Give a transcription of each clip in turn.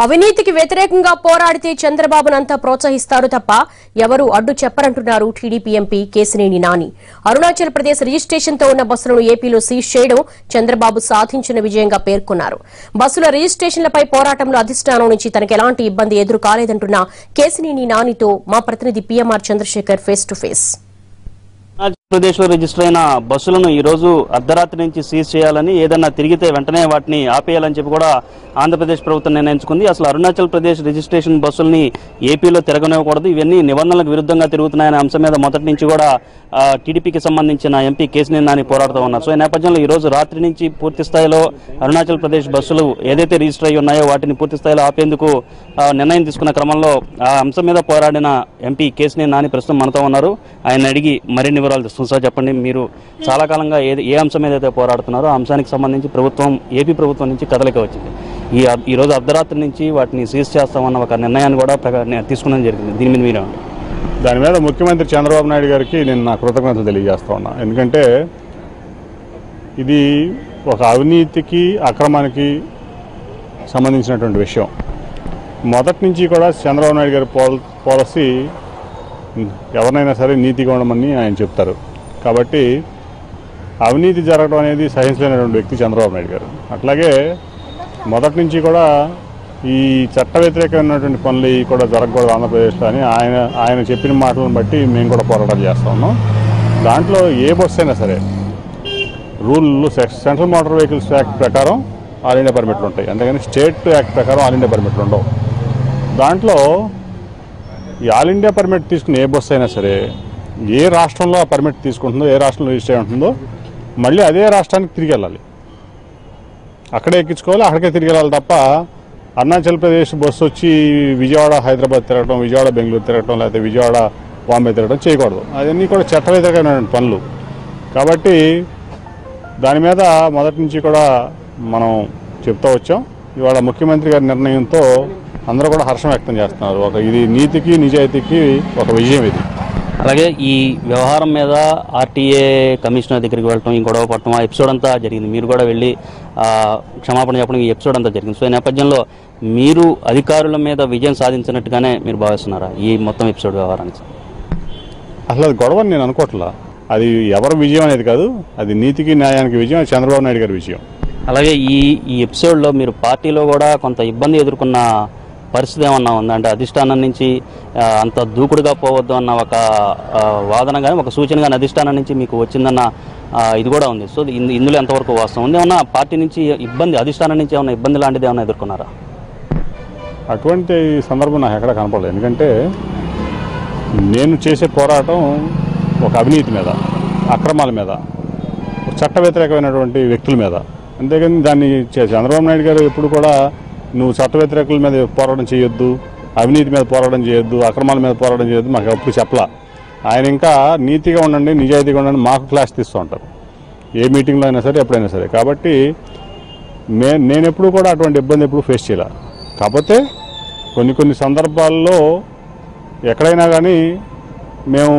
అవినీతికి వ్యతిరేకంగా పోరాడితే చంద్రబాబునంతా ప్రోత్సహిస్తారు తప్ప ఎవరు అడ్డు చెప్పరంటున్నారు టీడీపీ ఎంపీ కేశినేని నాని. అరుణాచల్ ప్రదేశ్ రిజిస్ట్రేషన్తో ఉన్న బస్సులను ఏపీలో సీజ్ చేయడం చంద్రబాబు సాధించిన విజయంగా పేర్కొన్నారు. బస్సుల రిజిస్ట్రేషన్లపై పోరాటంలో అధిష్టానం నుంచి తనకు ఎలాంటి ఇబ్బంది ఎదురు కాలేదంటున్న కేశినేని నానితో మా ప్రతినిధి PMR Chandrasekhar face to face. Pradesh లో రిజిస్టర్ అయిన బస్సులను ఈ రోజు అర్ధరాత్రి నుంచి సీజ్ చేయాలని, ఏదన్నా తిరిగితే వెంటనే వాటిని ఆపేయాలని చెప్పి కూడా ఆంధ్రప్రదేశ్ ప్రభుత్వం నిర్ణయించుకుంది. అసలు అరుణాచల్ ప్రదేశ్ రిజిస్ట్రేషన్ బస్సుల్ని ఏపీలో తిరగనివ్వకూడదు, ఇవన్నీ నిబంధనలకు విరుద్ధంగా తిరుగుతున్నాయనే అంశం మీద మొదటి నుంచి కూడా టీడీపీకి సంబంధించిన ఎంపీ కేశినేని నాని పోరాడుతూ ఉన్నారు. సో ఈ నేపథ్యంలో ఈ రోజు రాత్రి నుంచి పూర్తి స్థాయిలో అరుణాచల్ ప్రదేశ్ బస్సులు ఏదైతే రిజిస్టర్ అయ్యి ఉన్నాయో వాటిని పూర్తి స్థాయిలో ఆపేందుకు నిర్ణయం తీసుకున్న క్రమంలో ఆ అంశం మీద పోరాడిన ఎంపీ కేశినేని నాని ప్రస్తుతం మనతో ఉన్నారు. ఆయన అడిగి మరిన్ని వివరాలు తెస్తుంది. సార్ చెప్పండి, మీరు చాలా కాలంగా ఏ అంశం మీద అయితే పోరాడుతున్నారో ఆ అంశానికి సంబంధించి ఏపీ ప్రభుత్వం నుంచి కదలిక వచ్చింది. ఈ రోజు అర్ధరాత్రి నుంచి వాటిని సీజ్ చేస్తామన్న ఒక నిర్ణయాన్ని కూడా తీసుకోవడం జరిగింది. దీని మీద మీరు దాని మీద ముఖ్యమంత్రి చంద్రబాబు నాయుడు గారికి నేను నా కృతజ్ఞతలు తెలియజేస్తా ఉన్నా. ఎందుకంటే ఇది ఒక అవినీతికి అక్రమానికి సంబంధించినటువంటి విషయం. మొదటి నుంచి కూడా చంద్రబాబు నాయుడు గారి పాలసీ ఎవరినైనా సరే నీతిగా ఉండమని ఆయన చెప్తారు. కాబట్టి అవినీతి జరగడం అనేది సహించలేనటువంటి వ్యక్తి చంద్రబాబు నాయుడు గారు. అట్లాగే మొదటి నుంచి కూడా ఈ చట్ట వ్యతిరేకమైనటువంటి పనులు కూడా జరగకూడదు ఆంధ్రప్రదేశ్లో అని ఆయన చెప్పిన మాటలను బట్టి మేము కూడా పోరాటం చేస్తూ ఉన్నాం. దాంట్లో ఏ బస్సు అయినా సరే రూళ్ళు సెంట్రల్ మోటార్ వెహికల్స్ యాక్ట్ ప్రకారం ఆల్ ఇండియా పర్మిట్లు ఉంటాయి, అంతేగాని స్టేట్ యాక్ట్ ప్రకారం ఆల్ ఇండియా పర్మిట్లు ఉండవు. దాంట్లో ఈ ఆల్ ఇండియా పర్మిట్ తీసుకుని ఏ బస్సు అయినా సరే ఏ రాష్ట్రంలో ఆ పర్మిట్ తీసుకుంటుందో, ఏ రాష్ట్రంలో రిజిస్టర్ ఉంటుందో మళ్ళీ అదే రాష్ట్రానికి తిరిగి వెళ్ళాలి, అక్కడే ఎక్కించుకోవాలి, అక్కడికే తిరిగి వెళ్ళాలి తప్ప అరుణాచల్ ప్రదేశ్ బస్సు వచ్చి విజయవాడ హైదరాబాద్ తిరగడం, విజయవాడ బెంగళూరు తిరగడం, లేకపోతే విజయవాడ బాంబే తిరగడం చేయకూడదు. అవన్నీ కూడా చట్ట వ్యతిరేకమైన పనులు. కాబట్టి దాని మీద మొదటి నుంచి కూడా మనం చెప్తూ వచ్చాం. ఇవాళ ముఖ్యమంత్రి గారి నిర్ణయంతో అందరూ కూడా హర్షం వ్యక్తం చేస్తున్నారు. ఇది నీతికి నిజాయితీకి ఒక విజయం ఇది. అలాగే ఈ వ్యవహారం మీద ఆర్టీఏ కమిషనర్ దగ్గరికి వెళ్ళటం, ఈ గొడవ పట్టడం, ఆ ఎపిసోడ్ అంతా జరిగింది. మీరు కూడా వెళ్ళి క్షమాపణ చెప్పడం, ఈ ఎపిసోడ్ అంతా జరిగింది. సో ఈ నేపథ్యంలో మీరు అధికారుల మీద విజయం సాధించినట్టుగానే మీరు భావిస్తున్నారా ఈ మొత్తం ఎపిసోడ్ వ్యవహారానికి? అసలు అది గొడవ నేను అనుకోవట్లా. అది ఎవరి విజయం అనేది కాదు, అది నీతికి న్యాయానికి విజయం, అది చంద్రబాబు నాయుడు గారి విజయం. అలాగే ఈ ఎపిసోడ్లో మీరు పార్టీలో కూడా కొంత ఇబ్బంది ఎదుర్కొన్న పరిస్థితి ఏమన్నా ఉందా? అంటే అధిష్టానం నుంచి అంత దూకుడుగా పోవద్దు అన్న ఒక వాదన కానీ, ఒక సూచన కానీ అధిష్టానం నుంచి మీకు వచ్చిందన్న ఇది కూడా ఉంది. సో ఇందులో ఎంతవరకు వాస్తవం ఉంది? ఏమన్నా పార్టీ నుంచి ఇబ్బంది, అధిష్టానం నుంచి ఏమన్నా ఇబ్బంది లాంటిది ఏమన్నా ఎదుర్కొన్నారా? అటువంటి సందర్భం నాకు ఎక్కడ కనపడలేదు. ఎందుకంటే నేను చేసే పోరాటం ఒక అవినీతి మీద, అక్రమాల మీద, చట్ట వ్యతిరేకమైనటువంటి వ్యక్తుల మీద. అంతేగాని దాన్ని చంద్రబాబు నాయుడు గారు ఎప్పుడు కూడా నువ్వు చట్ట వ్యతిరేకుల మీద పోరాటం చేయొద్దు, అవినీతి మీద పోరాటం చేయొద్దు, అక్రమాల మీద పోరాటం చేయొద్దు మాకు ఎప్పుడు చెప్పలా. ఆయన ఇంకా నీతిగా ఉండండి, నిజాయితీగా ఉండండి మాకు క్లాస్ తీస్తూ ఉంటారు ఏ మీటింగ్లో అయినా సరే, ఎప్పుడైనా సరే. కాబట్టి నేను ఎప్పుడు కూడా అటువంటి ఇబ్బంది ఎప్పుడు ఫేస్ చేయాల. కాకపోతే కొన్ని సందర్భాల్లో ఎక్కడైనా కానీ మేము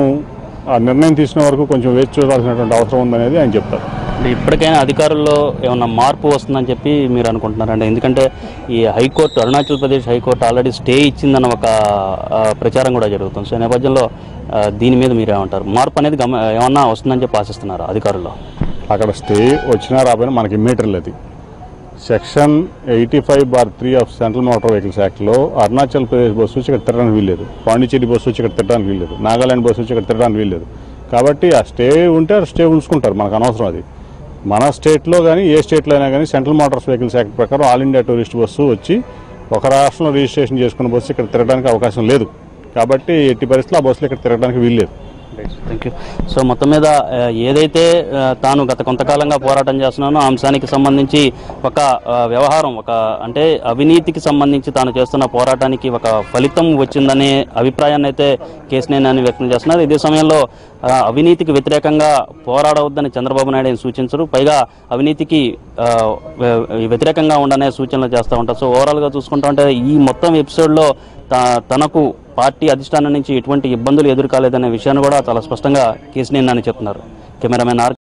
ఆ నిర్ణయం తీసుకునే వరకు కొంచెం వేచి చూడాల్సినటువంటి అవసరం ఉందనేది ఆయన చెప్తారు. ఇప్పటికైనా అధికారుల్లో ఏమన్నా మార్పు వస్తుందని చెప్పి మీరు అనుకుంటున్నారంటే? ఎందుకంటే ఈ high court, Arunachal Pradesh high court already stay ఇచ్చిందన్న ఒక ప్రచారం కూడా జరుగుతుంది. సో నేపథ్యంలో దీని మీద మీరు ఏమంటారు? మార్పు అనేది ఏమన్నా వస్తుందని చెప్పి ఆశిస్తున్నారు అధికారుల్లో? అక్కడ స్టే వచ్చినా రాబోయినా మనకి మీటర్లు అది section 85/3 of central motor vehicles యాక్ట్లో అరుణాచల్ ప్రదేశ్ బస్సు వచ్చి ఇక్కడ తిరగడానికి వీల్లేదు, పాండిచేరి బస్సు వచ్చి ఇక్కడ తిరగడానికి వీల్లేదు, నాగాలాండ్ బస్సు వచ్చి ఇక్కడ తిరగడానికి వీల్లేదు. కాబట్టి ఆ స్టే ఉంటే స్టే ఉంచుకుంటారు, మనకు అనవసరం. అది మన స్టేట్లో కానీ ఏ స్టేట్లో అయినా కానీ సెంట్రల్ మోటార్స్ వెహికల్స్ యాక్ట్ ప్రకారం ఆల్ ఇండియా టూరిస్ట్ బస్సు వచ్చి ఒక రాష్ట్రంలో రిజిస్ట్రేషన్ చేసుకున్న బస్సు ఇక్కడ తిరగడానికి అవకాశం లేదు. కాబట్టి ఎట్టి పరిస్థితుల్లో ఆ బస్సులు ఇక్కడ తిరగడానికి వీల్లేదు. Thank you. సో మొత్తం మీద ఏదైతే తాను గత కొంతకాలంగా పోరాటం చేస్తున్నానో ఆ అంశానికి సంబంధించి ఒక వ్యవహారం, అంటే అవినీతికి సంబంధించి తాను చేస్తున్న పోరాటానికి ఒక ఫలితం వచ్చిందనే అభిప్రాయాన్ని అయితే కేశినేని నాని వ్యక్తం చేస్తున్నారు. ఇదే సమయంలో అవినీతికి వ్యతిరేకంగా పోరాడవద్దని చంద్రబాబు నాయుడు సూచించరు, పైగా అవినీతికి వ్యతిరేకంగా ఉండనే సూచనలు చేస్తూ ఉంటారు. సో ఓవరాల్గా చూసుకుంటా ఉంటే ఈ మొత్తం ఎపిసోడ్లో తనకు పార్టీ అధిష్టానం నుంచి ఎటువంటి ఇబ్బందులు ఎదుర్కాలేదనే విషయాన్ని కూడా చాలా స్పష్టంగా కేశినేని నాని చెప్తున్నారు. Cameraman are